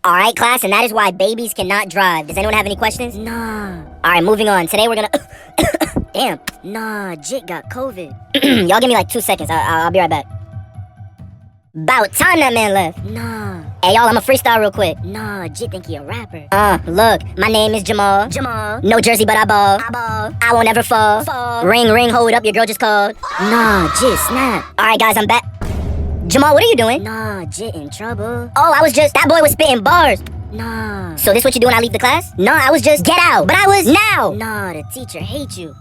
Alright, class, and that is why babies cannot drive. Does anyone have any questions? Nah. Alright, moving on. Today we're gonna... Damn. Nah, Jit got COVID. Y'all give me like 2 seconds. I'll be right back. About time that man left. Nah. Hey, y'all, I'ma freestyle real quick. Nah, Jit think he a rapper. Look, my name is Jamal. Jamal. No jersey, but I ball. I ball. I won't ever fall. Fall. Ring, ring, hold up, your girl just called. Nah, Jit, snap. Alright, guys, I'm back. Jamal, what are you doing? Nah, Jit in trouble. Oh, I was just... That boy was spitting bars. Nah. So this what you do when I leave the class? Nah, I was just... Get out. But I was... Now. Nah, the teacher hates you.